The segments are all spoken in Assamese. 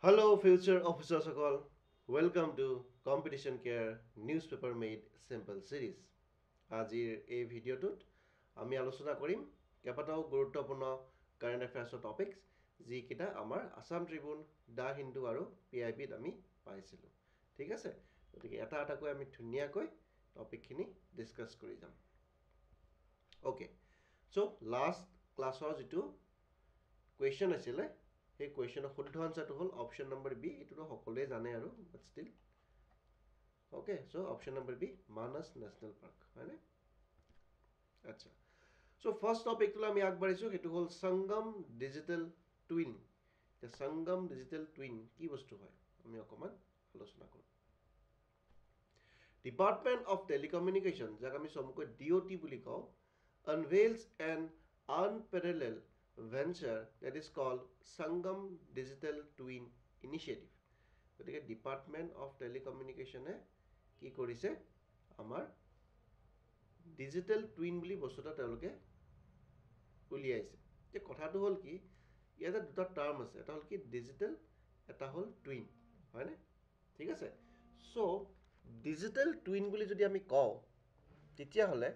Hello, future officers all. Welcome to Competition Care Newspaper Made Simple series. আজিৰ এই ভিডিঅ'টোত আমি আলোচনা কৰিম কেইবাটাও গুৰুত্বপূৰ্ণ কাৰেণ্ট এফেয়াৰ্ছৰ টপিকছ যিকেইটা আমাৰ আছাম ট্ৰিবিউন, দ্য হিন্দু আৰু PIBত আমি পাইছিলোঁ। ঠিক আছে, গতিকে এটা এটাকৈ আমি ধুনীয়াকৈ টপিকখিনি ডিছকাছ কৰি যাম। অ'কে, চ' লাষ্ট ক্লাছৰ যিটো কুৱেশ্যন আছিলে সেই কুৱেশ্যনৰ শুদ্ধ আনচাৰটো হ'ল অপশ্যন নম্বৰ বি। এইটোতো সকলোৱে জানে আৰু but still okay, so' option number B Manas national park, হয়নে? আচ্ছা, চ' ফাৰ্ষ্ট টপিকটোলৈ আমি আগবাঢ়িছোঁ, সেইটো হ'ল সংগম ডিজিটেল টুইন। এতিয়া সংগম ডিজিটেল টুইন কি বস্তু হয় আমি অকণমান আলোচনা কৰোঁ। ডিপাৰ্টমেণ্ট অফ টেলিকমিউনিকেশ্যন, যাক আমি চমুকৈ DOT বুলি কওঁ, unveils an unparalleled venture that is called Sangam Digital Twin Initiative. গতিকে ডিপাৰ্টমেণ্ট অফ টেলিকমিউনিকেশ্যনে কি কৰিছে, আমাৰ ডিজিটেল টুইন বুলি বস্তু এটা তেওঁলোকে উলিয়াইছে। এতিয়া কথাটো হ'ল কি, ইয়াতে দুটা টাৰ্ম আছে, এটা হ'ল কি ডিজিটেল, এটা হ'ল টুইন, হয়নে? ঠিক আছে, চ' ডিজিটেল টুইন বুলি যদি আমি কওঁ তেতিয়াহ'লে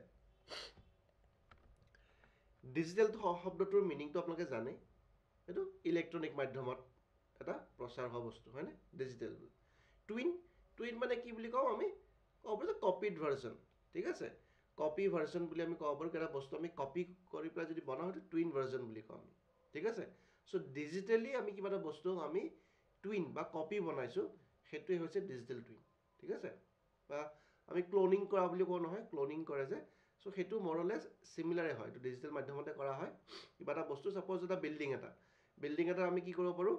ডিজিটেল শব্দটোৰ মিনিংটো আপোনালোকে জানে, এইটো ইলেক্ট্ৰনিক মাধ্যমত এটা প্ৰচাৰ হোৱা বস্তু, হয়নে? ডিজিটেল টুইন, টুইন মানে কি বুলি কওঁ আমি, ক'ব পাৰোঁ কপিড ভাৰ্জন। ঠিক আছে, কপি ভাৰ্জন বুলি আমি ক'ব পাৰোঁ, এটা বস্তু আমি কপি কৰি পেলাই যদি বনাওঁ সেইটো টুইন ভাৰ্জন বুলি কওঁ আমি। ঠিক আছে, চ' ডিজিটেলি আমি কিবা এটা বস্তু আমি টুইন বা কপি বনাইছোঁ, সেইটোৱে হৈছে ডিজিটেল টুইন। ঠিক আছে, বা আমি ক্লোনিং কৰা বুলি কওঁ নহয়, ক্লোনিং কৰে যে, চ' সেইটো মৰলেছ চিমিলাৰে হয়, এইটো ডিজিটেল মাধ্যমতে কৰা হয়। কিবা এটা বস্তু, ছাপ'জ এটা বিল্ডিং এটা আমি কি কৰিব পাৰোঁ,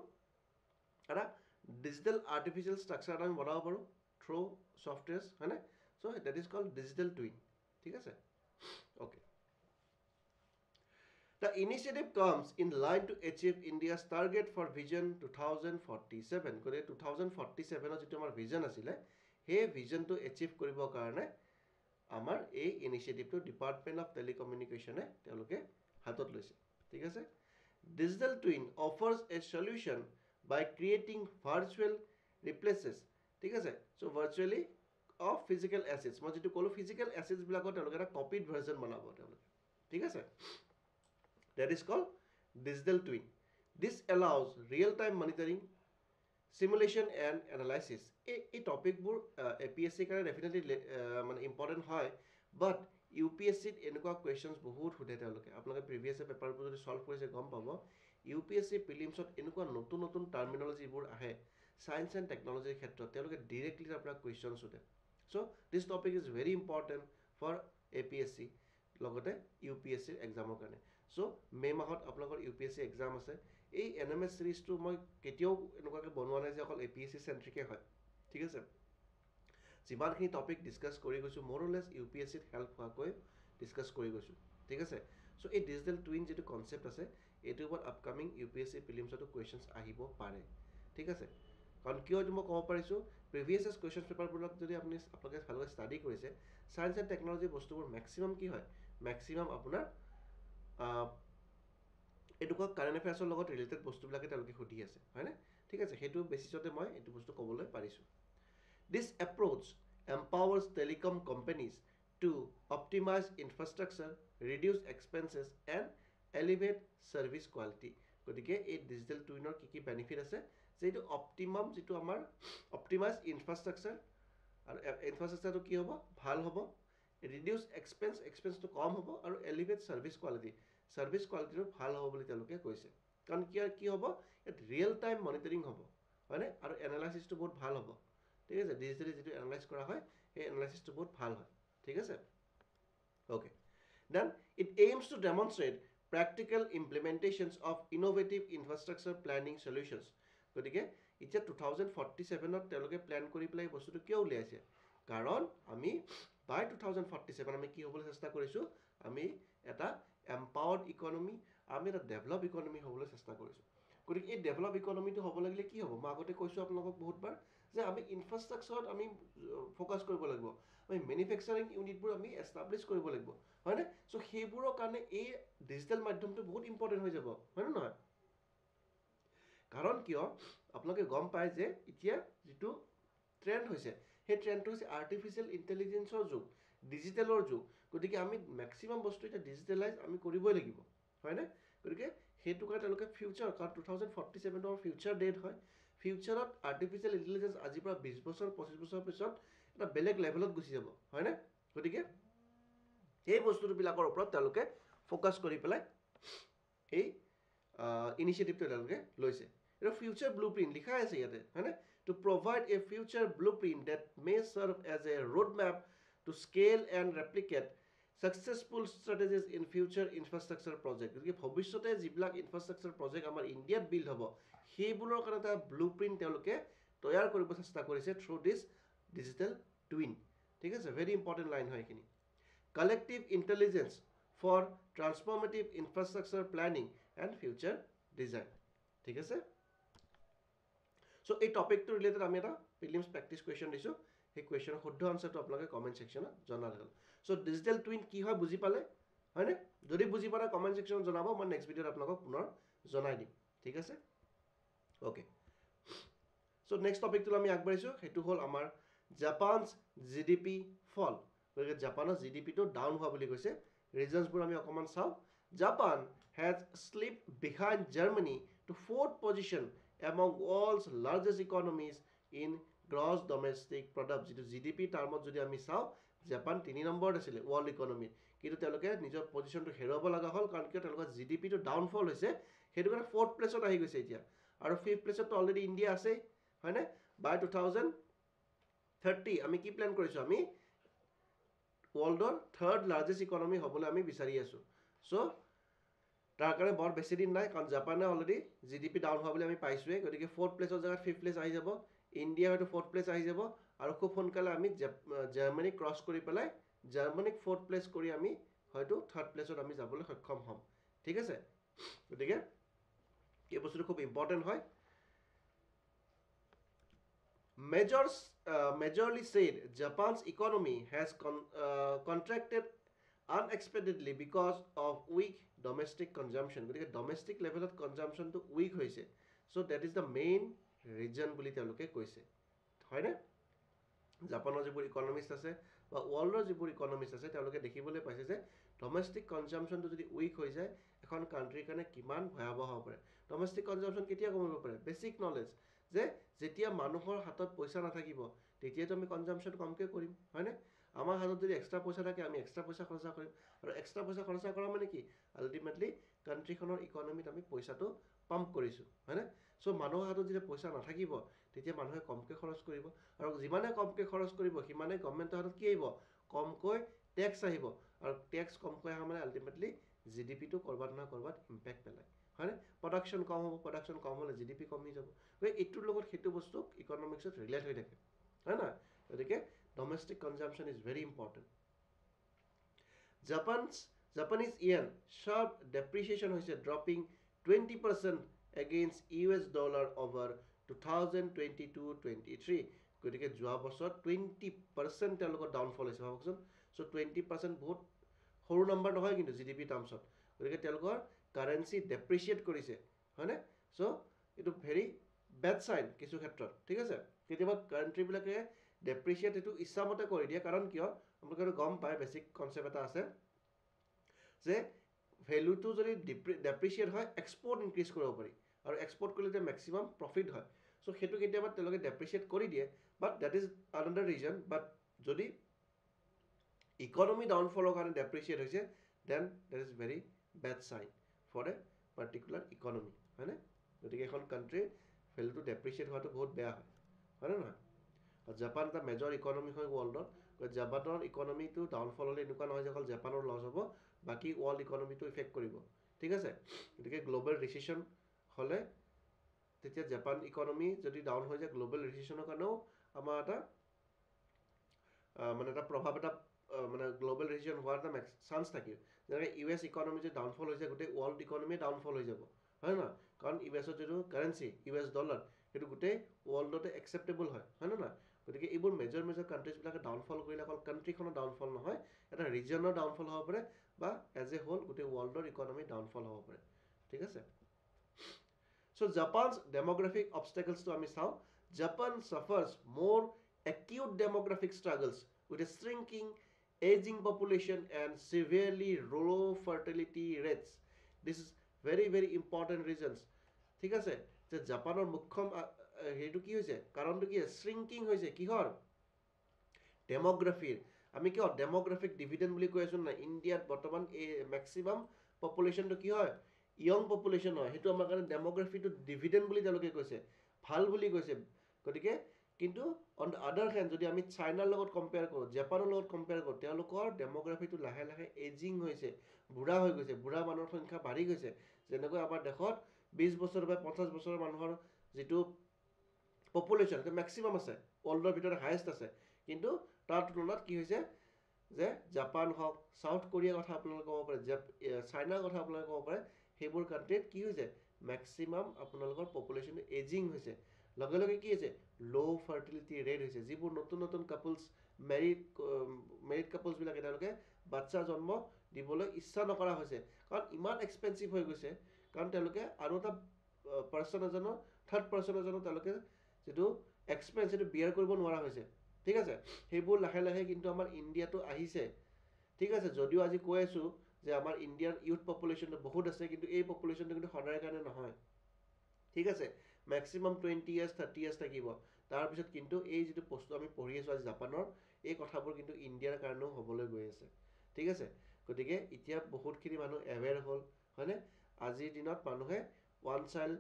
এটা ডিজিটেল আৰ্টিফিচিয়েল ষ্ট্ৰাকচাৰ এটা আমি বনাব পাৰোঁ থ্ৰু ছফ্টৱেৰ্ছ, হয়নে? So' that is called digital twin. ঠিক আছে, okay. The initiative comes in line to achieve India's target for Vision 2047. গতিকে 2047 যিটো আমাৰ ভিজন আছিলে, সেই ভিজনটো এচিভ কৰিবৰ কাৰণে আমাৰ এই ইনিচিয়েটিভটো ডিপাৰ্টমেণ্ট অফ টেলিকমিউনিকেশ্যনে তেওঁলোকে হাতত লৈছে। ঠিক আছে, ডিজিটেল টুইন অফাৰ্ছ এ সলিউশ্যন বাই ক্ৰিয়েটিং ভাৰ্চুৱেল ৰিপ্লেচেছ। ঠিক আছে, চ' ভাৰ্চুৱেলি অফ ফিজিকেল এছেটছ, মই যিটো ক'লোঁ ফিজিকেল এছেটছবিলাকৰ তেওঁলোকে এটা কপিড ভাৰ্জন বনাব তেওঁলোকে। ঠিক আছে, that is called digital twin. This allows real-time monitoring, simulation and analysis. এই টপিকবোৰ APSC কাৰণে ডেফিনেটলি মানে ইম্পৰ্টেণ্ট হয়, বাট UPSCত এনেকুৱা কুৱেশ্যনছ বহুত সোধে তেওঁলোকে। আপোনালোকে প্ৰিভিয়াছ পেপাৰবোৰ যদি ছল্ভ কৰিছে গম পাব, UPSC প্ৰিলিমছত এনেকুৱা নতুন নতুন টাৰ্মিনলজিবোৰ আহে ছায়েন্স এণ্ড টেকনলজিৰ ক্ষেত্ৰত, তেওঁলোকে ডিৰেক্টলি তাৰ পৰা কুৱেশ্যন সোধে। So' this topic is very important for APSC, লগতে UPSCৰ এক্সামৰ কাৰণে। চ' মে' মাহত আপোনালোকৰ UPSC এক্সাম আছে। এই NMS চিৰিজটো মই কেতিয়াও এনেকুৱাকৈ বনোৱা নাই যে অকল APSC চেণ্ট্ৰিকে হয়। ঠিক আছে, যিমানখিনি টপিক ডিছকাছ কৰি গৈছোঁ মৰলেছ UPSCত হেল্প হোৱাকৈ ডিছকাছ কৰি গৈছোঁ। ঠিক আছে, চ' এই ডিজিটেল টুইন যিটো কনচেপ্ট আছে, এইটোৰ ওপৰত আপকামিং UPSC প্ৰিলিমছতো কুৱেশ্যনছ আহিব পাৰে। ঠিক আছে, কাৰণ কিয় এইটো মই ক'ব পাৰিছোঁ, প্ৰিভিয়াছ কুৱেশ্যন পেপাৰবিলাক যদি আপোনালোকে ভালকৈ ষ্টাডি কৰিছে, ছায়েন্স এণ্ড টেকনলজি বস্তুবোৰ মেক্সিমাম কি হয়, মেক্সিমাম আপোনাৰ এনেকুৱা কাৰেণ্ট এফেয়াৰ্ছৰ লগত ৰিলেটেড বস্তুবিলাকে তেওঁলোকে সুধি আছে, হয়নে? ঠিক আছে, সেইটো বেচিছতে মই এইটো বস্তু ক'বলৈ পাৰিছোঁ। This approach empowers telecom companies to optimize infrastructure, reduce expenses and elevate service quality. গতিকে এই ডিজিটেল টুইনৰ কি কি বেনিফিট আছে, যে এইটো অপ্টিমাম যিটো আমাৰ অপ্টিমাইজ ইনফ্ৰাষ্ট্ৰাকচাৰ, আৰু ইনফ্ৰাষ্ট্ৰাকচাৰটো কি হ'ব, ভাল হ'ব, ৰিডিউচ এক্সপেঞ্চটো কম হ'ব, আৰু এলিভেট ছাৰ্ভিচ কোৱালিটিটো ভাল হ'ব বুলি তেওঁলোকে কৈছে। কাৰণ কি হ'ব, ইয়াত ৰিয়েল টাইম মনিটৰিং হ'ব, হয়নে? আৰু এনালাইচিছটো বহুত ভাল হ'ব। ঠিক আছে, ডিজিটেলি যিটো এনালাইজ কৰা হয় সেই এনালাইচিছটো বহুত ভাল হয়। ঠিক আছে, okay. Then it aims to demonstrate practical implementations of innovative infrastructure planning solutions. গতিকে এতিয়া 2047 তেওঁলোকে প্লেন কৰি পেলাই এই বস্তুটো কিয় উলিয়াইছে, কাৰণ আমি বাই 2047 আমি কি হ'বলৈ চেষ্টা কৰিছোঁ, আমি এটা এম্পাৱাৰ্ড ইকনমি, আমি এটা ডেভেলপ ইকনমি হ'বলৈ চেষ্টা কৰিছোঁ। গতিকে এই ডেভেলপ ইকনমিটো হ'ব লাগিলে কি হ'ব, মই আগতে কৈছোঁ আপোনালোকক বহুতবাৰ যে আমি ইনফ্ৰাষ্ট্ৰাকচাৰত আমি ফ'কাছ কৰিব লাগিব, আমি মেনুফেকচাৰিং ইউনিটবোৰ আমি এষ্টাব্লিছ কৰিব লাগিব, হয়নে? চ' সেইবোৰৰ কাৰণে এই ডিজিটেল মাধ্যমটো বহুত ইম্পৰ্টেণ্ট হৈ যাব, হয়নে নহয়? কাৰণ কিয় আপোনালোকে গম পায় যে এতিয়া যিটো ট্ৰেণ্ড হৈছে সেই ট্ৰেণ্ডটো হৈছে আৰ্টিফিচিয়েল ইণ্টেলিজেঞ্চৰ যুগ, ডিজিটেলৰ যুগ। গতিকে আমি মেক্সিমাম বস্তু এতিয়া ডিজিটেলাইজ আমি কৰিবই লাগিব, হয়নে? গতিকে সেইটো কাৰণে তেওঁলোকে ফিউচাৰ, কাৰণ 2047 ফিউচাৰ ডেট হয়, ফিউচাৰত আৰ্টিফিচিয়েল ইণ্টেলিজেঞ্চ আজিৰ পৰা 20 বছৰ 25 বছৰ পিছত এটা বেলেগ লেভেলত গুচি যাব, হয়নে? গতিকে এই বস্তুবিলাকৰ ওপৰত তেওঁলোকে ফ'কাছ কৰি পেলাই এই ইনিচিয়েটিভটো তেওঁলোকে লৈছে। এটা ফিউচাৰ ব্লু প্ৰিণ্ট লিখা আছে ইয়াতে, হয়নে? To provide a future blueprint that may serve as a road map to scale and replicate successful strategies in future infrastructure project. গতিকে ভৱিষ্যতে যিবিলাক ইনফ্ৰাষ্ট্ৰাকচাৰ প্ৰজেক্ট আমাৰ ইণ্ডিয়াত বিল্ড হ'ব, সেইবোৰৰ কাৰণে এটা ব্লু প্ৰিণ্ট তেওঁলোকে তৈয়াৰ কৰিব চেষ্টা কৰিছে থ্ৰু দিছ ডিজিটেল টুইন। ঠিক আছে, ভেৰি ইম্পৰ্টেণ্ট লাইন হয় এইখিনি। Collective intelligence for transformative infrastructure planning and future design. ঠিক আছে, চ' এই টপিকটো ৰিলেটেড আমি এটা প্ৰিলিমছ প্ৰেক্টিছ কুৱেশ্যন দিছোঁ, সেই কুৱেশ্যনৰ শুদ্ধ আনচাৰটো আপোনালোকে কমেণ্ট ছেকশ্যনত জনালে হ'ল। চ' ডিজিটেল টুইন কি হয় বুজি পালে, হয়নে? যদি বুজি পোৱা নাই কমেণ্ট ছেকশ্যনত জনাব, মই নেক্সট ভিডিঅ'ত আপোনালোকক পুনৰ জনাই দিম। ঠিক আছে, অ'কে। চ' নেক্সট টপিকটো আমি আগবাঢ়িছোঁ, সেইটো হ'ল আমাৰ জাপানছ GDP ফল। গতিকে জাপানৰ GDPটো ডাউন হোৱা বুলি কৈছে। ৰিজনছবোৰ আমি অকণমান চাওঁ। Japan has slipped behind Germany to 4th position among world's largest economies in gross domestic product. যিটো GDP টাৰ্মত যদি আমি চাওঁ, জাপান 3 নম্বৰত আছিলে ৱৰ্ল্ড ইকনমিত, কিন্তু তেওঁলোকে নিজৰ পজিশ্যনটো হেৰুৱাব লগা হ'ল, কাৰণ কিয় তেওঁলোকৰ GDPটো ডাউনফল হৈছে, সেইটো কাৰণে 4th প্লেচত আহি গৈছে এতিয়া। আৰু 5th প্লেচততো অলৰেডি ইণ্ডিয়া আছেই, হয়নে? বাই 2030 আমি কি প্লেন কৰিছোঁ, আমি ৱৰ্ল্ডৰ 3rd লাৰ্জেষ্ট ইকনমি হ'বলৈ আমি বিচাৰি আছোঁ। চ' তাৰ কাৰণে বৰ বেছি দিন নাই, কাৰণ জাপানে অলৰেডি GDP ডাউন হোৱা বুলি আমি পাইছোঁৱেই। গতিকে 4th প্লেচৰ জেগাত 5th প্লেচ আহি যাব, ইণ্ডিয়া হয়তো 4th প্লেচ আহি যাব, আৰু খুব সোনকালে আমি জাৰ্মানী ক্ৰছ কৰি পেলাই জাৰ্মানীক 4th প্লেচ কৰি আমি হয়তো 3rd প্লেচত আমি যাবলৈ সক্ষম হ'ম। ঠিক আছে, গতিকে এই বস্তুটো খুব ইম্পৰ্টেণ্ট হয়। Majorly said Japan's economy has contracted unexpectedly because of weak domestic consumption. গতিকে ডমেষ্টিক লেভেলত কনজাম্পশ্যনটো উইক হৈছে, so' that is the main reason বুলি তেওঁলোকে কৈছে, হয়নে? জাপানৰ যিবোৰ ইকনমিষ্ট আছে বা ৱৰ্ল্ডৰ যিবোৰ ইকনমিষ্ট আছে, তেওঁলোকে দেখিবলৈ পাইছে যে ডমেষ্টিক কনজাম্পশ্যনটো যদি উইক হৈ যায়, এখন কাণ্ট্ৰিৰ কাৰণে কিমান ভয়াৱহ হ'ব পাৰে। ডমেষ্টিক কনজাম্পশ্যন কেতিয়া কমিব পাৰে? বেছিক নলেজ যে যেতিয়া মানুহৰ হাতত পইচা নাথাকিব, তেতিয়াতো আমি কনজাম্পশ্যন কমকৈ কৰিম, হয়নে? আমাৰ হাতত যদি এক্সট্ৰা পইচা থাকে, আমি এক্সট্ৰা পইচা খৰচা কৰিম, আৰু এক্সট্ৰা পইচা খৰচা কৰা মানে কি? আল্টিমেটলি কাণ্ট্ৰিখনৰ ইকনমিত আমি পইচাটো পাম্প কৰিছোঁ, হয়নে? চ' মানুহৰ হাতত যেতিয়া পইচা নাথাকিব, তেতিয়া মানুহে কমকৈ খৰচ কৰিব, আৰু যিমানে কমকৈ খৰচ কৰিব, সিমানে গভৰ্ণমেণ্টৰ হাতত কি আহিব? কমকৈ টেক্স আহিব, আৰু টেক্স কমকৈ অহা মানে আল্টিমেটলি GDPটো ক'ৰবাত নহয় ক'ৰবাত ইম্পেক্ট পেলায়, হয়নে? প্ৰডাকশ্যন কম হ'ব, প্ৰডাকশ্যন কম হ'লে GDP কমি যাব। গতিকে এইটোৰ লগত সেইটো বস্তু ইকনমিক্সত ৰিলেট হৈ থাকে, হয় নহয়? গতিকে domestic consumption is very important. Japanese yen sharp depreciation হৈছে, dropping 20% against US dollar over 2022-23। গতিকে যোৱা বছৰ 20% তেওঁলোকৰ ডাউনফল হৈছে, ভাবকচোন। চ' 20% বহুত সৰু নম্বৰ নহয় কিন্তু GDP টাৰ্মছত। গতিকে তেওঁলোকৰ কাৰেঞ্চি ডেপ্ৰিচিয়েট কৰিছে, হয়নে? চ' এইটো ভেৰি বেড চাইন কিছু ক্ষেত্ৰত, ঠিক আছে? কেতিয়াবা কাণ্ট্ৰিবিলাকে ডেপ্ৰিচিয়েট এইটো ইচ্ছামতে কৰি দিয়ে, কাৰণ কিয়? আপোনালোকে গম পায়, বেছিক কনচেপ্ট এটা আছে যে ভেলুটো যদি ডেপ্ৰিচিয়েট হয়, এক্সপৰ্ট ইনক্ৰিজ কৰিব পাৰি, আৰু এক্সপৰ্ট কৰিলে তেতিয়া মেক্সিমাম প্ৰফিট হয়। চ' সেইটো কেতিয়াবা তেওঁলোকে ডেপ্ৰিচিয়েট কৰি দিয়ে, but that is another reason. But যদি ইকনমি ডাউনফলৰ কাৰণে ডেপ্ৰিচিয়েট হৈছে, then that is very bad sign for a particular economy, হয়নে? গতিকে এখন কাণ্ট্ৰিৰ ভেলুটো ডেপ্ৰিচিয়েট হোৱাটো বহুত বেয়া হয়, হয়নে নহয়? জাপান এটা মেজৰ ইকনমি হয় ৱৰ্ল্ডত। জাপানৰ ইকনমিটো ডাউনফল হ'লে এনেকুৱা নহয় যে অকল জাপানৰ লছ হ'ব, বাকী ৱৰ্ল্ড ইকনমিটো ইফেক্ট কৰিব, ঠিক আছে? গতিকে গ্ল'বেল ৰিচেশ্যন হ'লে তেতিয়া জাপান ইকনমি যদি ডাউন হৈ যায়, গ্ল'বেল ৰিচেশ্যনৰ কাৰণেও আমাৰ এটা মানে এটা প্ৰভাৱ এটা মানে গ্ল'বেল ৰিচেশ্যন হোৱাৰ এটা চান্স থাকে। যেনেকৈ US ইকনমি যদি ডাউনফল হৈ যায়, গোটেই ৱৰ্ল্ড ইকনমিয়ে ডাউনফল হৈ যাব, হয় নহয়? কাৰণ US যিটো কাৰেঞ্চি US ডলাৰ, সেইটো গোটেই ৱৰ্ল্ডতে একচেপ্টেবল হয়, হয় নে নহয়? গতিকে এইবোৰ মেজৰ কাণ্ট্ৰিজবিলাকে ডাউনফল কৰিলে অকল কাণ্ট্ৰিখনৰ ডাউনফল নহয়, এটা ৰিজনৰ ডাউনফল হ'ব পাৰে, বা এজ এ হোল গোটেই ৱৰ্ল্ডৰ ইকনমি ডাউনফল হ'ব পাৰে, ঠিক আছে? So Japan's demographic obstacles to ami sao. Japan suffers more acute demographic struggles with a shrinking aging population and severely low fertility rates. This is very important reasons. ঠিক আছে যে জাপানৰ মুখ্য হেৰিটো কি হৈছে কাৰণটো কি শ্ৰিংকিং হৈছে কিহৰ ডেমোগ্ৰাফিৰ আমি কিয় ডেমোগ্ৰাফিক ডিভিডেণ্ড বুলি কৈ আছো না ইণ্ডিয়াত বৰ্তমান এই মেক্সিমাম পপুলেশ্যনটো কি হয় ইয়ং পপুলেশ্যন হয় সেইটো আমাৰ কাৰণে ডেমোগ্ৰাফিটো ডিভিডেণ্ড বুলি তেওঁলোকে কৈছে ভাল বুলি কৈছে গতিকে কিন্তু অন দ্য আদাৰ হেণ্ড যদি আমি চাইনাৰ লগত কম্পেয়াৰ কৰোঁ জাপানৰ লগত কম্পেয়াৰ কৰোঁ তেওঁলোকৰ ডেমোগ্ৰাফিটো লাহে লাহে এজিং হৈছে বুঢ়া হৈ গৈছে বুঢ়া মানুহৰ সংখ্যা বাঢ়ি গৈছে যেনেকৈ আমাৰ দেশত 20 বছৰ বা 50 বছৰৰ মানুহৰ যিটো পপুলেশ্যন সেইটো মেক্সিমাম আছে ৱৰ্ল্ডৰ ভিতৰত হায়েষ্ট আছে কিন্তু তাৰ তুলনাত কি হৈছে যে জাপান হওক সাউথ কোৰিয়াৰ কথা আপোনালোকে ক'ব পাৰে চাইনাৰ কথা আপোনালোকে ক'ব পাৰে সেইবোৰ কাণ্ট্ৰিত কি হৈছে মেক্সিমাম আপোনালোকৰ পপুলেশ্যনটো এজিং হৈছে লগে লগে কি হৈছে লো ফাৰ্টিলিটি ৰেট হৈছে যিবোৰ নতুন নতুন কাপলছ মেৰিড কাপলছবিলাকে তেওঁলোকে বাচ্চা জন্ম দিবলৈ ইচ্ছা নকৰা হৈছে কাৰণ ইমান এক্সপেঞ্চিভ হৈ গৈছে কাৰণ তেওঁলোকে আৰু এটা পাৰ্চন এজনৰ থাৰ্ড পাৰ্চন এজনৰ তেওঁলোকে যিটো এক্সপেঞ্চ সেইটো বিয়াৰ কৰিব নোৱাৰা হৈছে ঠিক আছে সেইবোৰ লাহে লাহে কিন্তু আমাৰ ইণ্ডিয়াটো আহিছে ঠিক আছে যদিও আজি কৈ আছো যে আমাৰ ইণ্ডিয়াৰ ইউথ পপুলেশ্যনটো বহুত আছে কিন্তু এই পপুলেশ্যনটো কিন্তু সদায় কাৰণে নহয় ঠিক আছে মেক্সিমাম 20 years 30 years থাকিব তাৰপিছত কিন্তু এই যিটো বস্তু আমি পঢ়ি আছো আজি জাপানৰ এই কথাবোৰ কিন্তু ইণ্ডিয়াৰ কাৰণেও হ'বলৈ গৈ আছে ঠিক আছে গতিকে এতিয়া বহুতখিনি মানুহ এৱেৰ হ'ল হয়নে আজিৰ দিনত মানুহে ওৱান চাইল্ড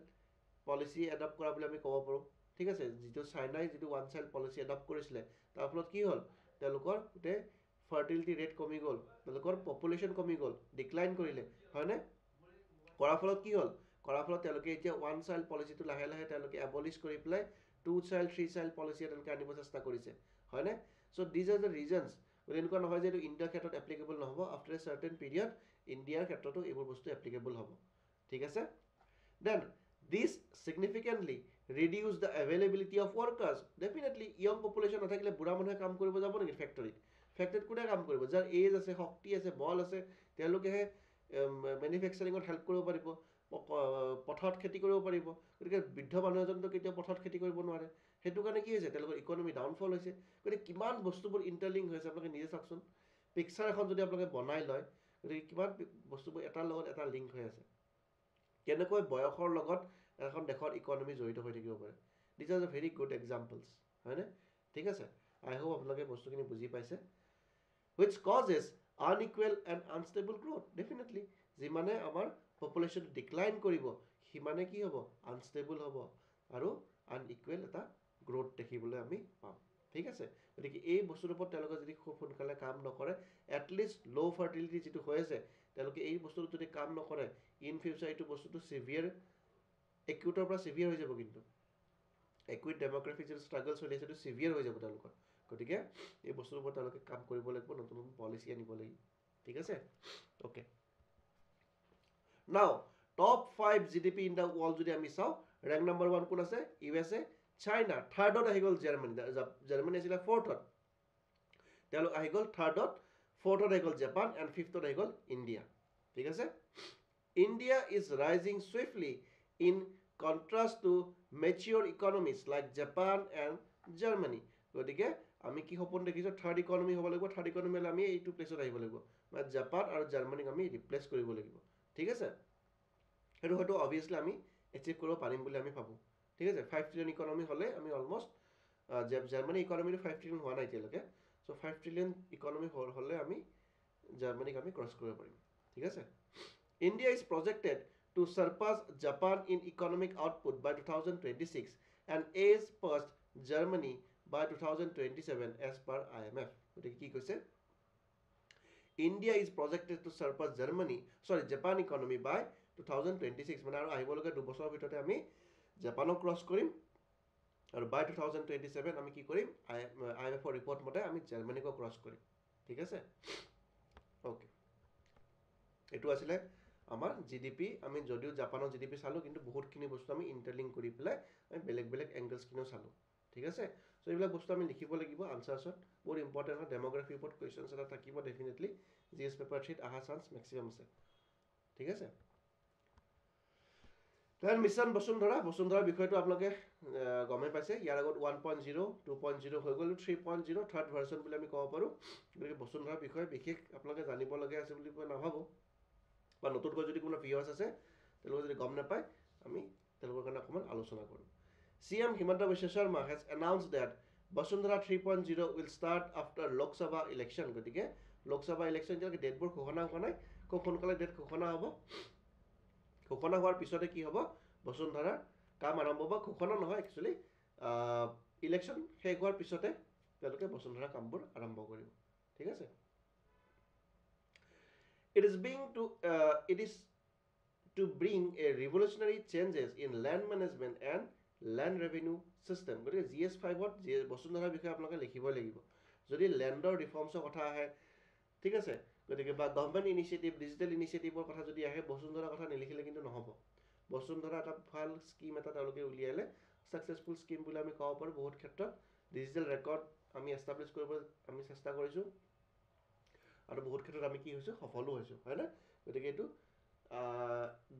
পলিচি এডপ্ট কৰা বুলি আমি ক'ব পাৰোঁ ঠিক আছে যিটো চাইনাই যিটো ওৱান চাইল্ড পলিচি এডপ্ট কৰিছিলে তাৰ ফলত কি হ'ল তেওঁলোকৰ গোটেই ফাৰ্টিলিটি ৰেট কমি গ'ল তেওঁলোকৰ পপুলেশ্যন কমি গ'ল ডিক্লাইন কৰিলে হয়নে কৰাৰ ফলত কি হ'ল কৰাৰ ফলত তেওঁলোকে এতিয়া ওৱান চাইল্ড পলিচিটো লাহে লাহে তেওঁলোকে এবলিছ কৰি পেলাই 2 চাইল্ড 3 চাইল্ড পলিচি তেওঁলোকে আনিব চেষ্টা কৰিছে হয়নে চ' দিজ আৰ দ্য ৰিজনছ এনেকুৱা নহয় যে এইটো ইণ্ডিয়াৰ ক্ষেত্ৰত এপ্লিকেবল নহ'ব আফটাৰ এ চাৰ্টেন পিৰিয়ড ইণ্ডিয়াৰ ক্ষেত্ৰতো এইবোৰ বস্তু এপ্লিকেবল হ'ব ঠিক আছে then this significantly reduce the availability of workers definitely young population নাথাকিলে বুঢ়া মানুহে কাম কৰিব যাব নেকি ফেক্টৰীত কোনে কাম কৰিব যাৰ এজ আছে শক্তি আছে বল আছে তেওঁলোকেহে মেনুফেকচাৰিঙত হেল্প কৰিব পাৰিব পথাৰত খেতি কৰিব পাৰিব গতিকে বৃদ্ধ মানুহ এজনতো কেতিয়াও পথাৰত খেতি কৰিব নোৱাৰে সেইটো কাৰণে কি হৈছে তেওঁলোকৰ ইকনমি ডাউনফল হৈছে গতিকে কিমান বস্তুবোৰ ইণ্টাৰলিংক হৈছে আপোনালোকে নিজে চাওকচোন পিকচাৰ এখন যদি আপোনালোকে বনাই লয় গতিকে কিমান বস্তুবোৰ এটাৰ লগত এটা লিংক হৈ আছে কেনেকৈ বয়সৰ লগত এখন দেশৰ ইকনমি জড়িত হৈ থাকিব পাৰে দিছ আৰ ভেৰি গুড এক্সাম্পলছ হয়নে ঠিক আছে আই হোপ আপোনালোকে বস্তুখিনি বুজি পাইছে which causes unequal and unstable growth definitely যিমানে আমাৰ পপুলেশ্যন ডিক্লাইন কৰিব সিমানে কি হ'ব আনষ্টেবল হ'ব আৰু আনইকুৱেল এটা গ্ৰোথ দেখিবলৈ আমি পাম ঠিক আছে গতিকে এই বস্তুৰ ওপৰত তেওঁলোকে যদি খুব সোনকালে কাম নকৰে এটলিষ্ট ল' ফাৰ্টিলিটি যিটো হৈ আছে তেওঁলোকে এই বস্তুটো যদি কাম নকৰে ইন ফিউচাৰ এইটো বস্তুটো চিভিয়াৰ একিউটৰ পৰা চিভিয়াৰ হৈ যাব কিন্তু একুইট ডেমোগ্ৰাফিক যিটো ষ্ট্ৰাগল চলি আছে সেইটো চিভিয়াৰ হৈ যাব তেওঁলোকৰ গতিকে এই বস্তুৰ ওপৰত তেওঁলোকে কাম কৰিব লাগিব নতুন নতুন পলিচি আনিব লাগিব ঠিক আছে অ'কে নাও top 5 GDP in the world যদি আমি চাওঁ ৰেংক নম্বৰ 1 কোন আছে USA চাইনা থাৰ্ডত আহি গ'ল জাৰ্মানী আছিলে ফ'ৰ্থত তেওঁলোক আহি গ'ল থাৰ্ডত ফ'ৰ্থত আহি গ'ল জাপান এণ্ড ফিফথত আহি গ'ল ইণ্ডিয়া ঠিক আছে India is rising swiftly in contrast to mature economies like Japan and Germany গতিকে আমি কি সপোন দেখিছোঁ থাৰ্ড ইকনমি হ'ব লাগিব থাৰ্ড ইকনমি হ'লে আমি এইটো প্লেচত আহিব লাগিব মানে জাপান আৰু জাৰ্মানীক আমি ৰিপ্লেচ কৰিব লাগিব ঠিক আছে সেইটো হয়তো অবভিয়াছলি আমি এচিভ কৰিব পাৰিম বুলি আমি ভাবোঁ ঠিক আছে 5 ট্ৰিলিয়ন ইকনমি হ'লে আমি অলমষ্ট জাৰ্মানী ইকনমিটো 5 ট্ৰিলিয়ন হোৱা নাই এতিয়ালৈকে চ' 5 ট্ৰিলিয়ন ইকনমি হ'লে আমি জাৰ্মানীক আমি ক্ৰছ কৰিব পাৰিম ঠিক আছে India is projected to surpass Japan in economic output by 2026 and ace first Germany by 2027 as per IMF. কি কৈছে India is projected to surpass Japan economy by 2026 মানে আৰু আহিবলগীয়া 2 বছৰৰ ভিতৰতে আমি জাপানক ক্ৰছ কৰিম আৰু by 2027 আমি কি কৰিম IMF ৰ ৰিপৰ্ট মতে আমি জাৰ্মানীক ক্ৰছ কৰিম ঠিক আছে ওকে এটো আছিলে আমাৰ জিডিপি আমি যদিও জাপানৰ জিডিপি চালোঁ কিন্তু বহুতখিনি বস্তু আমি ইণ্টাৰলিংক কৰি পেলাই আমি বেলেগ বেলেগ এংগলছখিনিও চালোঁ ঠিক আছে চ' এইবিলাক বস্তু আমি লিখিব লাগিব আনচাৰ্ছত বহুত ইম্পৰ্টেণ্ট হয় ডেমোগ্ৰাফিৰ ওপৰত কুৱেশ্যনছ এটা থাকিব ডেফিনেটলি GS পেপাৰ 3 অহা চান্স মেক্সিমাম আছে ঠিক আছে দেন মিছন বসুন্ধৰা বিষয়টো আপোনালোকে গমেই পাইছে ইয়াৰ আগত 1.0 2.0 হৈ গ'ল 3.0 থাৰ্ড ভাৰ্চন বুলি আমি ক'ব পাৰোঁ গতিকে বসুন্ধৰাৰ বিষয়ে বিশেষ আপোনালোকে জানিবলগীয়া আছে বুলি মই নাভাবোঁ বা নতুনকৈ যদি কোনো ভিউৱাৰ্ছ আছে তেওঁলোকে যদি গম নাপায় আমি তেওঁলোকৰ কাৰণে অকণমান আলোচনা কৰোঁ CM Himanta Biswa Sharma has announced that Basundhara 3.0 will start after Lok Sabha election গতিকে Lok Sabha election যেতিয়ালৈকে ডেটবোৰ ঘোষণা হোৱা নাই খুব সোনকালে ডেট ঘোষণা হ'ব ঘোষণা হোৱাৰ পিছতে কি হ'ব বসুন্ধৰাৰ কাম আৰম্ভ হ'ব ঘোষণা নহয় একচুৱেলি ইলেকশ্যন শেষ হোৱাৰ পিছতে তেওঁলোকে বসুন্ধৰা কামবোৰ আৰম্ভ কৰিব ঠিক আছে it is to bring a revolutionary changes in land management and land revenue system গতিকে GS5ত বসুন্ধৰাৰ বিষয়ে আপোনালোকে লিখিবই লাগিব যদি লেণ্ডৰ ৰিফৰ্মছৰ কথা আহে ঠিক আছে গতিকে বা গভৰ্ণমেণ্ট ইনিচিয়েটিভ ডিজিটেল ইনিচিয়েটিভৰ কথা যদি আহে বসুন্ধৰাৰ কথা নিলিখিলে কিন্তু নহ'ব বসুন্ধৰা এটা ভাল স্কিম এটা তেওঁলোকে উলিয়ালে ছাকচেছফুল স্কিম বুলি আমি ক'ব পাৰোঁ বহুত ক্ষেত্ৰত ডিজিটেল ৰেকৰ্ড আমি এষ্টাব্লিছ কৰিব আমি চেষ্টা কৰিছোঁ আৰু বহুত ক্ষেত্ৰত আমি কি হৈছোঁ সফলো হৈছোঁ হয়নে গতিকে এইটো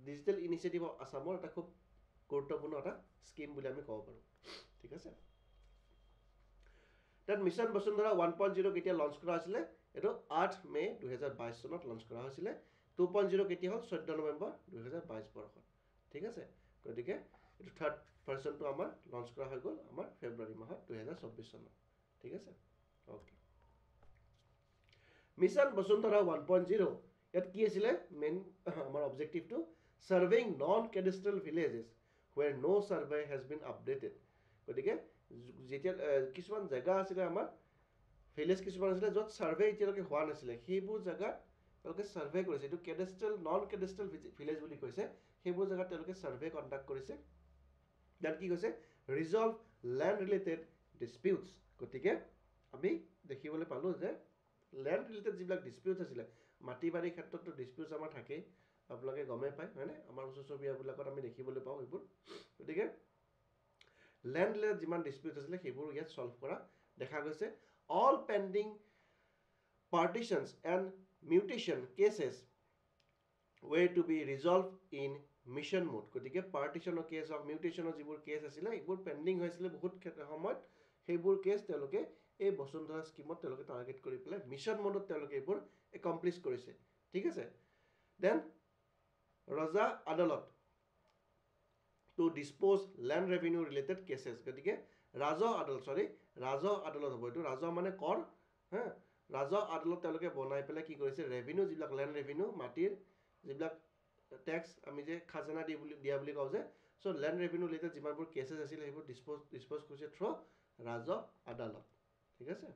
ডিজিটেল ইনিচিয়েটিভ অফ আছামৰ এটা খুব গুৰুত্বপূৰ্ণ এটা স্কিম বুলি আমি ক'ব পাৰোঁ ঠিক আছে তাত মিছন বসুন্ধৰা 1.0 কেতিয়া লঞ্চ কৰা হৈছিলে এইটো 8 মে 2022 চনত লঞ্চ কৰা হৈছিলে 2.0 কেতিয়া হ'ল 14 নৱেম্বৰ 2022 বৰ্ষত ঠিক আছে গতিকে এইটো থাৰ্ড ভাৰ্চনটো আমাৰ লঞ্চ কৰা হৈ গ'ল আমাৰ ফেব্ৰুৱাৰী মাহত 2024 চনত ঠিক আছে অ'কে মিছন বসুন্ধৰা 1.0 ইয়াত কি আছিলে মেইন আমাৰ অবজেক্টিভটো surveying non cadastral villages where no survey has been updated গতিকে যেতিয়া কিছুমান জেগা আছিলে আমাৰ ভিলেজ কিছুমান আছিলে য'ত সাৰ্ভে এতিয়ালৈকে হোৱা নাছিলে সেইবোৰ জেগাত তেওঁলোকে সাৰ্ভে কৰিছে এইটো কেডাষ্ট্ৰেল নন কেডাষ্ট্ৰেল ভিলেজ বুলি কৈছে সেইবোৰ জেগাত তেওঁলোকে সাৰ্ভে কণ্ডাক্ট কৰিছে তাত কি কৈছে ৰিজল্ভ লেণ্ড ৰিলেটেড ডিছপিউটছ গতিকে আমি দেখিবলৈ পালোঁ যে লেণ্ড ৰিলেটেড যিবিলাক ডিছপিউটছ আছিলে মাটি বাৰীৰ ক্ষেত্ৰতো ডিছপিউটছ আমাৰ থাকেই আপোনালোকে গমেই পায় হয়নে আমাৰ ওচৰ চুবুৰীয়াবিলাকত আমি দেখিবলৈ পাওঁ এইবোৰ গতিকে লেণ্ড ৰিলেটেড যিমান ডিছপিউটছ আছিলে সেইবোৰ ইয়াত ছল্ভ কৰা দেখা গৈছে all pending partitions and mutation cases were to be resolved in mission mode গতিকে partition কেছ হওক মিউটেশ্যনৰ যিবোৰ কেছ আছিলে এইবোৰ পেণ্ডিং হৈছিলে বহুত সময়ত সেইবোৰ কেছ তেওঁলোকে এই বসুন্ধৰা স্কিমত তেওঁলোকে টাৰ্গেট কৰি পেলাই মিছন মডত তেওঁলোকে এইবোৰ একমপ্লিছ কৰিছে ঠিক আছে দেন ৰজা আদালত to dispose land revenue related cases গতিকে ৰাজহ আদালত হ'ব এইটো ৰাজহ মানে কৰ হা ৰাজহ আদালত তেওঁলোকে বনাই পেলাই কি কৰিছে ৰেভিনিউ যিবিলাক লেণ্ড ৰেভিনিউ মাটিৰ যিবিলাক টেক্স আমি যে খাজানা দিয়া বুলি কওঁ যে চ' লেণ্ড ৰেভিনিউ ৰিলেটেড যিমানবোৰ কেছেছ আছিলে সেইবোৰ ডিছপ'জ কৰিছে থ্ৰু ৰাজহ আদালত ঠিক আছে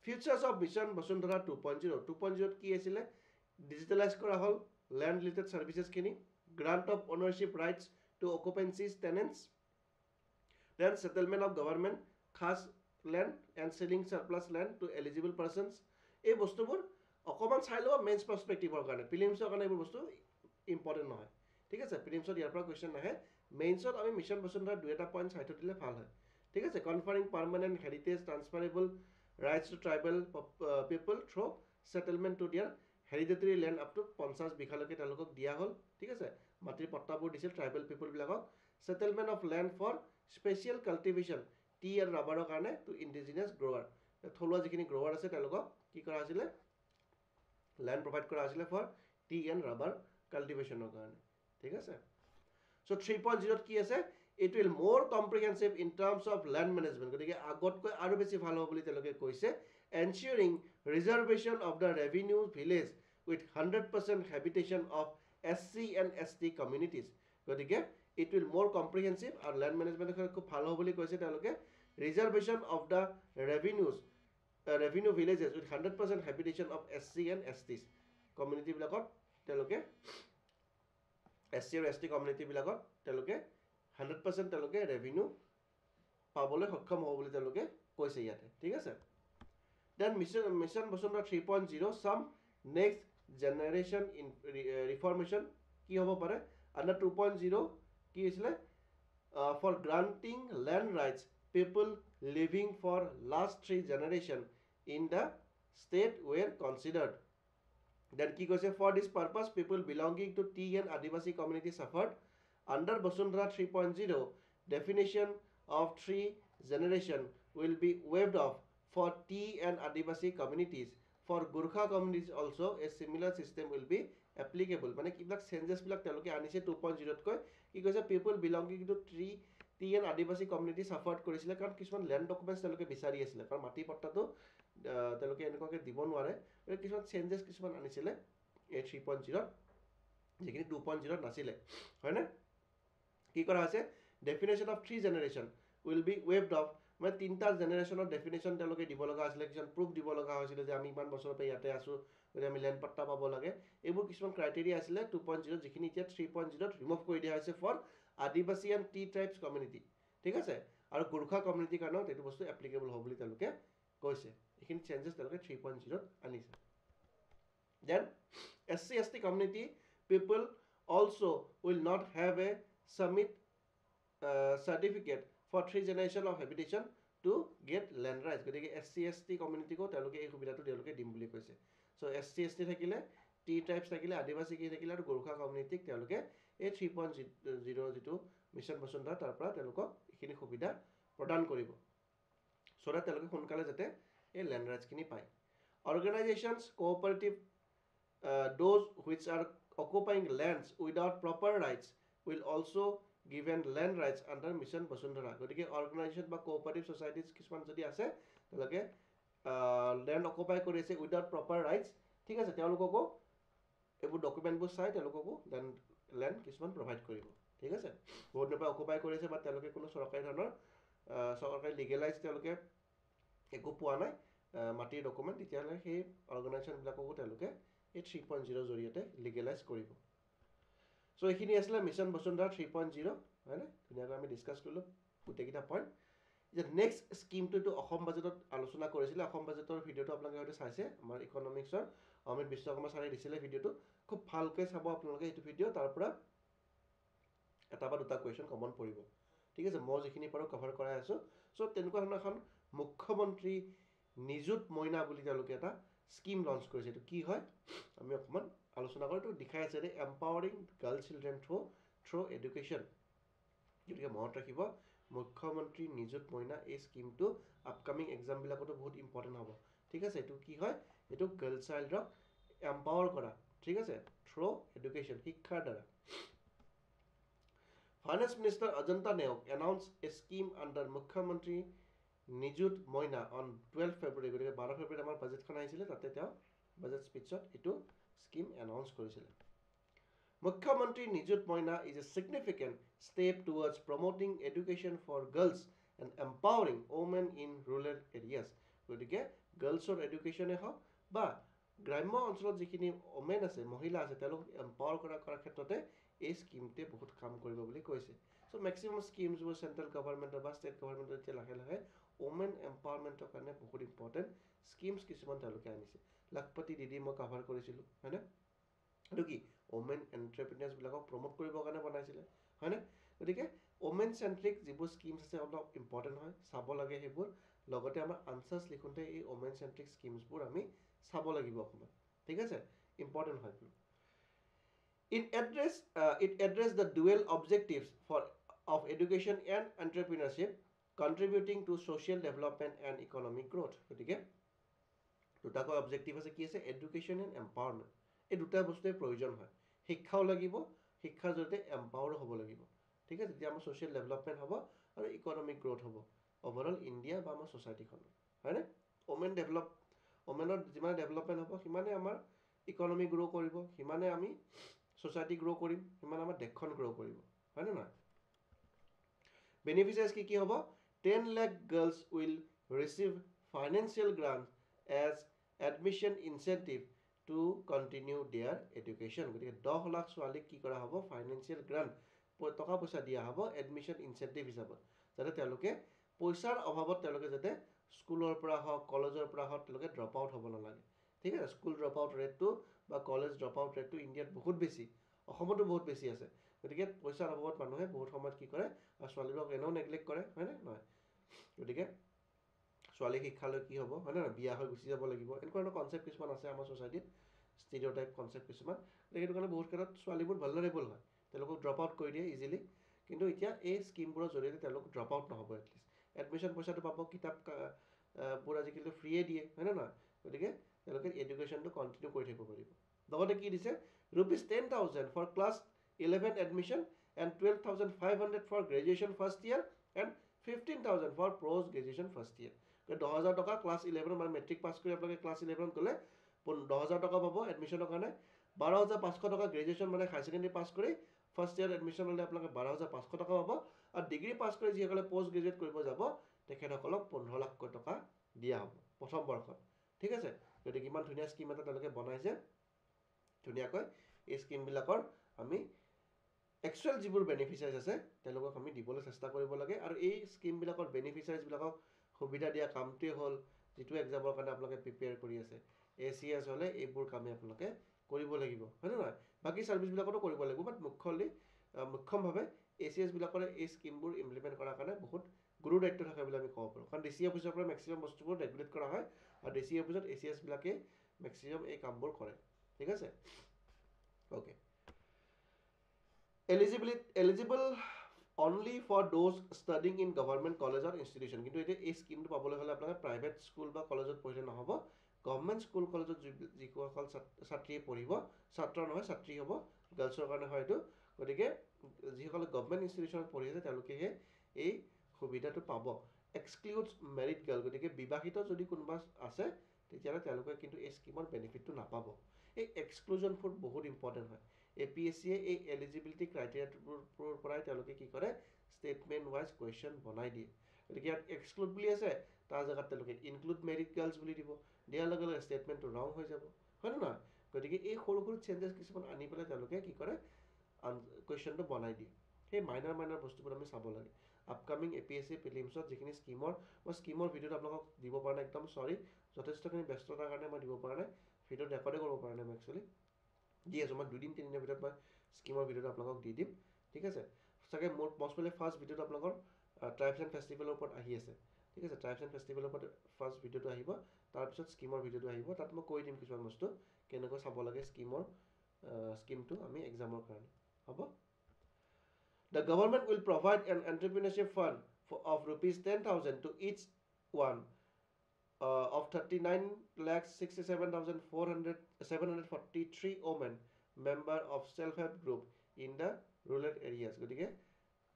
ফিউচাৰ্ছ অফ মিছন বসুন্ধৰা 2.0 2.0 কি আছিলে ডিজিটেলাইজ কৰা হ'ল লেণ্ড ৰিলেটেড ছাৰ্ভিচেছখিনি grant of ownership rights to occupancies tenants then settlement of government khas land and selling surplus land to eligible persons এই বস্তুবোৰ অকমান চাই লব মেইনছ পাৰ্সপেক্টিভৰ কাৰণে প্ৰিলিমছৰ কাৰণে এইবোৰ বস্তু ইম্পৰ্টেণ্ট নহয় ঠিক আছে প্ৰিলিমছত ইয়াৰ পৰা কুৱেশ্যন নাহে মেইনছত আমি মিছন বসুন্ধৰা দুই এটা পইণ্ট চাই থৈ দিলে ভাল হয় ঠিক আছে conferring permanent heritage transferable rights to tribal people through settlement to their hereditary land up to 50 বিঘালৈকে তেওঁলোকক দিয়া হ'ল ঠিক আছে মাটিৰ পট্টাবোৰ দিছিল ট্ৰাইবেল পিপলবিলাকক settlement of land for special cultivation tea আৰু ৰাবাৰৰ কাৰণে টু ইণ্ডিজিনিয়াছ গ্ৰৱাৰ থলুৱা যিখিনি গ্ৰৱাৰ আছে তেওঁলোকক কি কৰা হৈছিলে লেণ্ড প্ৰভাইড কৰা হৈছিলে ফৰ টি এণ্ড ৰাবাৰ কাল্টিভেশ্যনৰ কাৰণে ঠিক আছে চ' 3.0 কি আছে ইট উইল মোৰ comprehensive in terms of land management গতিকে আগতকৈ আৰু বেছি ভাল হ'ব বুলি তেওঁলোকে কৈছে ensuring reservation of the revenue village with 100% habitation of SC and ST communities গতিকে it will more comprehensive আৰু land management খুব ভাল হ'ব বুলি কৈছে তেওঁলোকে reservation of the revenue villages with 100% habitation of SC and STs community বিলাকত তেওঁলোকে SC আৰু ST community বিলাকত তেওঁলোকে 100% তেওঁলোকে revenue পাবলৈ সক্ষম হ'ব বুলি তেওঁলোকে কৈছে ইয়াতে ঠিক আছে then mission Basundhara 3.0 some next generation in reformation কি হ'ব পাৰে under 2.0 কি হৈছিলে for granting land rights people living for last 3 generation in the state were considered then কি কৈছে for this purpose people belonging to T and Adivasi community suffered Under Basundhara 3.0, definition of three generation will be waived off for T and Adivasi communities. For Gurkha communities also, a similar system will be applicable. মানে কিবিলাক চেঞ্জেছ বিলাক তেওঁলোকে আনিছে 2.0 তকৈ কি কৈছে people belonging to T and Adivasi community suffered কৰিছিলে কাৰণ কিছুমান ল্যান্ড ডকুমেন্টছ তেওঁলোকে বিচাৰি আছিলে কাৰণ মাটি পট্টাটো তেওঁলোকে এনেকুৱাকৈ দিব নোৱাৰে কিছুমান চেঞ্জেছ কিছুমান আনিছিলে এই 3.0 যিখিনি 2.0 নাছিলে হয়নে কি কৰা হৈছে definition of three generation will be waved off মানে তিনিটা জেনেৰেশ্যনৰ ডেফিনেশ্যন তেওঁলোকে দিব লগা আছিলে কিছুমান প্ৰুফ দিব লগা হৈছিলে যে আমি ইমান বছৰৰ পৰা ইয়াতে আছোঁ গতিকে আমি লেণ্ড পট্টা পাব লাগে এইবোৰ কিছুমান ক্ৰাইটেৰিয়া আছিলে 2.0 যিখিনি এতিয়া 3.0 ৰিমুভ কৰি দিয়া হৈছে ফৰ আদিবাসী এণ্ড টি ট্ৰাইবছ কমিউনিটি ঠিক আছে আৰু গোৰ্খা কমিউনিটিৰ কাৰণেও এইটো বস্তু এপ্লিকেবল হ'ব বুলি তেওঁলোকে কৈছে এইখিনি চেঞ্জেছ তেওঁলোকে 3.0 আনিছে then SC/ST community people also will not have a submit certificate for 3 generation of habitation to get land rights গতিকে SC/ST community কো তেওঁলোকে এই সুবিধাটো তেওঁলোকে দিম বুলি কৈছে সো SC/ST থাকিলে টি ট্ৰাইবছ থাকিলে আদিবাসী কি থাকিলে আৰু গোৰ্খা কমিউনিটিক তেওঁলোকে এই 3.0 যিটো মিছন বসুন্ধৰা তাৰ পৰা তেওঁলোকক এইখিনি সুবিধা প্ৰদান কৰিব সো that তেওঁলোকে সোনকালে যাতে এই ল্যান্ড ৰাইটছ খিনি পায় organizations cooperative those which are occupying lands without proper rights will also given land rights under mission Basundhara গতিকে organization বা cooperative societies কিছুমান যদি আছে তেওঁলোকে land occupy কৰি আছে without proper rights ঠিক আছে তেওঁলোককো এইবোৰ ডকুমেন্টবোৰ চাই তেওঁলোককো land কিছুমান প্ৰভাইড কৰিব ঠিক আছে বহুত নপা অকুপাই কৰিছে বা তেওঁলোকে কোনো চৰকাৰী ধৰণৰ চৰকাৰী লিগেলাইজ তেওঁলোকে একো পোৱা নাই মাটিৰ ডকুমেন্ট তেতিয়ালে সেই অৰ্গানাইজেচন বিলাককো তেওঁলোকে এই 3.0 জৰিয়তে লিগেলাইজ কৰিব সো এইখিনি আছিল মিছন বসুন্ধৰা 3.0 হয়নে ধুনিয়াকৈ আমি ডিসকাস কৰিলো গোটেইকিটা পইণ্ট যে নেক্সট স্কিমটো অসম বাজেটত আলোচনা কৰিছিল অসম বাজেটৰ ভিডিওটো আপোনালোকে হয়তো চাইছে আমাৰ ইকনমিক্সৰ অমিত বিশ্বকৰ্মা ছাৰে দিছিলে ভিডিওটো খুব ভালকৈ চাব আপোনালোকে এইটো ভিডিও তাৰ পৰা এটা বা দুটা কোৱেশ্চন কমন পৰিব ঠিক আছে মই যিখিনি পাৰো কভাৰ কৰাই আছো সো তেনেকুৱা ধৰণৰ এখন মুখ্যমন্ত্ৰী নিযুত মইনা বুলি তেওঁলোকে এটা স্কিম লঞ্চ কৰিছে এটো কি হয় আমি অকমান আলোচনা কৰিটো দেখাই আছে যে empowering girl children through education গতিকে মনত ৰাখিব মুখ্যমন্ত্ৰী নিযুত মইনা এই স্কিমটো আপকামিং এক্সাম বিলাকতো বহুত ইম্পৰ্টেন্ট হ'ব ঠিক আছে এটো কি হয় এটো গাৰ্ল চাইল্ডক এম্পাৱাৰ কৰা ঠিক আছে থ্ৰু এডুকেশ্যন শিক্ষাৰ দ্বাৰা Finance Minister Ajanta Neok announced a scheme under Mukhyamantri Nijut Moina on 12 February. 12 February আমাৰ বাজেটখন আহিছিলে তাতে তেওঁ বাজেট স্পিচত এটো স্কিম অ্যানাউন্স কৰিছিল Mukhyamantri Nijut Moina is a significant step towards promoting education for girls and empowering women in rural areas. গতিকে গাৰ্লছৰ এডুকেশ্যনে হওক বা গ্ৰাম্য অঞ্চলত যিখিনি ওমেন আছে মহিলা আছে তেওঁলোক এম্পাৱাৰ কৰাৰ ক্ষেত্ৰতে এই স্কিমতে বহুত কাম কৰিব বুলি কৈছে সো ম্যাক্সিমাম স্কিমছ বোৰ সেন্ট্ৰাল গভৰ্নমেন্টৰ বা ষ্টেট গভৰ্নমেন্টৰ এতিয়া লাহে লাহে ওমেন এম্পাৱাৰমেন্টৰ কাৰণে বহুত ইম্পৰ্টেন্ট স্কিমছ কিছুমান তেওঁলোকে আনিছে লাখপতি দিদি মই কভাৰ কৰিছিলো হয়নে এটো কি ওমেন এন্টাৰপ্ৰেনাৰ্ছ বিলাকক প্ৰমোট কৰিবৰ কাৰণে বনাইছিলে হয়নে গতিকে ওমেন সেন্ট্ৰিক যিবোৰ স্কিমছ আছে অলপ ইম্পৰ্টেন্ট হয় চাব লাগে হেবোৰ লগতে আমাৰ আনসাৰ্স লিখোতে এই ওমেন সেন্ট্ৰিক স্কিমছ বোৰ আমি চাব লাগিব অকমান ঠিক আছে ইম্পৰ্টেন্ট হয় It addressed the dual objectives of education and entrepreneurship, contributing to social development and economic growth. গতিকে দুটাকৈ অবজেক্টিভ আছে কি আছে এডুকেশ্যন এণ্ড এম্পাৱাৰমেণ্ট এই দুটা বস্তুৰ প্ৰয়োজন হয় শিক্ষাও লাগিব শিক্ষাৰ জৰিয়তে এম্পাৱাৰ হ'ব লাগিব ঠিক আছে তেতিয়া আমাৰ সোশ্যাল ডেভেলপমেন্ট হ'ব আৰু ইকনমিক গ্ৰোথ হ'ব ওভাৰঅল ইন্ডিয়া বা আমাৰ সোসাইটিখন হয়নে ওমেনৰ যিমান ডেভেলপমেন্ট হ'ব সিমানে আমাৰ ইকনমি গ্ৰো কৰিব সিমানে আমি সোসাইটি গ্ৰো কৰিম সিমান আমাৰ দেশখন গ্ৰো কৰিব হয়নে না বেনিফিচিয়াries কি হ'ব 10 lakh girls will receive financial grant as admission incentive to continue their education গতিকে 10 লাখ ছোৱালীক কি কৰা হ'ব ফাইনান্সিয়াল গ্ৰান্ট টকা পইচা দিয়া হ'ব এডমিশন ইনসেন্টিভ হিচাপত যাতে তেওঁলোকে পইচাৰ অভাৱত তেওঁলোকে যাতে স্কুলৰ পৰা হওক কলেজৰ পৰা হওক তেওঁলোকে ড্ৰপ আউট হ'ব নালাগে ঠিক আছে স্কুল ড্ৰপ আউট ৰেটটো বা কলেজ ড্ৰপ আউট ৰেটটো ইণ্ডিয়াত বহুত বেছি অসমতো বহুত বেছি আছে গতিকে পইচাৰ অভাৱত মানুহে বহুত সময়ত কি কৰে ছোৱালীবোৰক এনেও নেগলেক্ট কৰে হয়নে নহয় গতিকে ছোৱালী শিক্ষালৈ কি হ'ব হয়নে না বিয়া হৈ গুচি যাব লাগিব এনেকুৱা কনসেপ্ট কিছুমান আছে আমাৰ সোসাইটিত ষ্টেৰিঅটাইপ কনসেপ্ট কিছুমান এইটো কাৰণে বহুত ক্ষেত্ৰত ছোৱালীবোৰ ভালনাৰেবল হয় তেওঁলোকক ড্ৰপ আউট কৰি দিয়ে ইজিলি কিন্তু এতিয়া এই স্কিমবোৰৰ জৰিয়তে তেওঁলোক ড্ৰপ আউট নহ'ব এটলিষ্ট এডমিশ্যন পইচাটো পাব কিতাপ বোৰ আজিকালি ফ্ৰীয়ে দিয়ে হয়নে নহয় গতিকে তেওঁলোকে এডুকেশ্যনটো কণ্টিনিউ কৰি থাকিব পাৰিব লগতে কি দিছে ₹10,000 for class 11 admission and 12,500 for graduation first year and 15,000 for post graduation first year 10,000 টকা ক্লাছ 11 মানে মেট্ৰিক পাছ কৰি আপোনালোকে ক্লাছ 11 গ'লে 10,000 টকা পাব এডমিশ্যনৰ কাৰণে 12,500 টকা গ্ৰেজুৱেশ্যন মানে হাই ছেকেণ্ডেৰী পাছ কৰি ফাৰ্ষ্ট ইয়াৰ এডমিশ্যন হ'লে আপোনালোকে 12,500 টকা পাব আৰু ডিগ্ৰী পাছ কৰি যিসকলে পষ্ট গ্ৰেজুৱেট কৰিব যাব তেখেতসকলক 15 লাখ টকা দিয়া হ'ব প্ৰথম বৰ্ষত ঠিক আছে গতিকে ইমান ধুনীয়া স্কিম এটা তেওঁলোকে বনাইছে ধুনীয়াকৈ এই স্কিমবিলাকৰ আমি একচুৱেল যিবোৰ বেনিফিচিয়াৰিজ আছে তেওঁলোকক আমি দিবলৈ চেষ্টা কৰিব লাগে আৰু এই স্কিমবিলাকৰ বেনিফিচিয়াৰিজবিলাকক সুবিধা দিয়া কামটোৱে হ'ল যিটো এক্সামৰ কাৰণে আপোনালোকে প্ৰিপেয়াৰ কৰি আছে ACS হ'লে এইবোৰ কামে আপোনালোকে কৰিব লাগিব হয়নে নহয় বাকী ছাৰ্ভিচবিলাকতো কৰিব লাগিব বাট মুখ্যমভাৱে ACS বিলাকৰে এই স্কিমবোৰ ইমপ্লিমেণ্ট কৰাৰ কাৰণে বহুত গুৰু দায়িত্ব থাকে বুলি আমি ক'ব পাৰোঁ কাৰণ DC অফিচৰ পৰা মেক্সিমাম বস্তুবোৰ ৰেগুলেট কৰা হয় আৰু DC অফিচত ACS বিলাকে মেক্সিমাম এই কামবোৰ কৰে ঠিক আছে okay eligible only for those studying in government college or institution কিন্তু এতিয়া এই স্কিমটো পাবলৈ হ'লে আপোনালোকে প্ৰাইভেট স্কুল বা কলেজত পঢ়িলে নহ'ব গভৰ্ণমেণ্ট স্কুল কলেজত যিসকল ছাত্ৰীয়ে পঢ়িব ছাত্ৰ নহয় ছাত্ৰী হ'ব গাৰ্লছৰ কাৰণে হয় এইটো গতিকে যিসকলে গভৰ্ণমেণ্ট ইনষ্টিটিউশ্যনত পঢ়ি আছে তেওঁলোকেহে এই সুবিধাটো পাব এক্সক্লুডছ মেৰিড গাৰ্ল গতিকে বিবাহিত যদি কোনোবা আছে তেতিয়াহ'লে তেওঁলোকে কিন্তু এই স্কিমৰ বেনিফিটটো নাপাব এই এক্সক্লুজনবোৰ বহুত ইম্পৰ্টেণ্ট হয় APSCয়ে এই এলিজিবিলিটি ক্ৰাইটেৰিয়াটোৰ পৰাই তেওঁলোকে কি কৰে ষ্টেটমেণ্ট ৱাইজ কুৱেশ্যন বনাই দিয়ে গতিকে ইয়াত এক্সক্লুড বুলি আছে তাৰ জেগাত তেওঁলোকে ইনক্লুড মেৰিড গাৰ্লছ বুলি দিব দিয়াৰ লগে লগে ষ্টেটমেণ্টটো ৰং হৈ যাব হয়নে নহয় গতিকে এই সৰু সৰু চেঞ্জেছ কিছুমান আনি পেলাই তেওঁলোকে কি কৰে কুৱেশ্যনটো বনাই দিয়ে সেই মাইনাৰ বস্তুবোৰ আমি চাব লাগে আপকামিং APSC প্ৰিলিমছত যিখিনি মই স্কিমৰ ভিডিঅ'টো আপোনালোকক দিব পৰা নাই একদম চৰি যথেষ্টখিনি ব্যস্ততাৰ কাৰণে মই দিব পৰা নাই ভিডিঅ'ত ৰেকৰ্ডে কৰিব পৰা নাই মই একচুৱেলি দি আছোঁ মই 2-3 দিনৰ ভিতৰত মই স্কিমৰ ভিডিঅ'টো আপোনালোকক দি দিম ঠিক আছে চাগে মোৰ মষ্টলি ফাৰ্ষ্ট ভিডিঅ'টো আপোনালোকৰ ট্ৰাইবছ এণ্ড ফেষ্টিভেলৰ ওপৰত আহি আছে ঠিক আছে ট্ৰাইবছ এণ্ড ফেষ্টিভেলৰ ওপৰত ফাৰ্ষ্ট ভিডিঅ'টো আহিব তাৰপিছত স্কিমৰ ভিডিঅ'টো আহিব তাত মই কৈ দিম কিছুমান বস্তু কেনেকৈ চাব লাগে স্কিমটো আমি এক্সামৰ কাৰণে হ'ব The government will provide an entrepreneurship fund of ₹10,000 to each one of 39,67,743 women member of self-help group in the rural areas গতিকে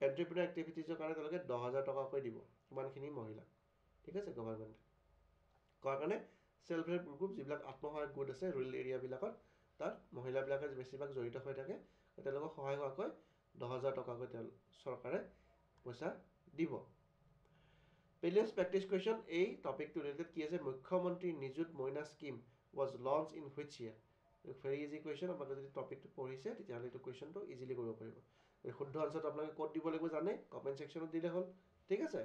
এণ্টাৰপ্ৰিনাৰ এক্টিভিটিজৰ কাৰণে তেওঁলোকে 10,000 টকাকৈ দিব ইমানখিনি মহিলা ঠিক আছে গভৰ্ণমেণ্টে কোৱাৰ কাৰণে চেল্ফ হেল্প গ্ৰুপ যিবিলাক আত্মসহায়ক গোট আছে ৰুৰেল এৰিয়াবিলাকত তাত মহিলাবিলাকে বেছিভাগ জড়িত হৈ থাকে তেওঁলোকক সহায় হোৱাকৈ 10,000 টকাকৈ চৰকাৰে পইচা দিব প্ৰিলিমছ প্ৰেক্টিছ কুৱেশ্যন এই টপিকটো ৰিলেটেড কি আছে মুখ্যমন্ত্ৰী Nijut Moina scheme was launch in which year very easy question আপোনালোকে যদি টপিকটো পঢ়িছে তেতিয়াহ'লে এইটো কুৱেশ্যনটো ইজিলি কৰিব পাৰিব শুদ্ধ আনচাৰটো আপোনালোকে ক'ত দিব লাগিব জানে কমেণ্ট ছেকশ্যনত দিলে হ'ল ঠিক আছে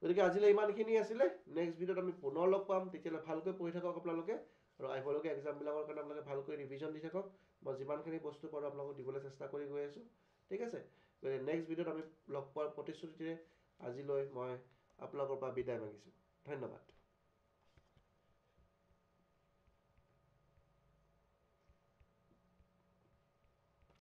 গতিকে আজিলৈ ইমানখিনি আছিলে নেক্সট ভিডিঅ'ত আমি পুনৰ লগ পাম তেতিয়াহ'লে ভালকৈ পঢ়ি থাকক আপোনালোকে আৰু আহিবলগীয়া এক্সামবিলাকৰ কাৰণে আপোনালোকে ভালকৈ ৰিভিজন দি থাকক মই যিমানখিনি বস্তু পাৰোঁ আপোনালোকক দিবলৈ চেষ্টা কৰি গৈ আছোঁ ঠিক আছে গতিকে নেক্সট ভিডিঅ'ত আমি লগ পোৱাৰ প্ৰতিশ্ৰুতিৰে আজিলৈ মই আপোনালোকৰ পৰা বিদায় মাগিছোঁ ধন্যবাদ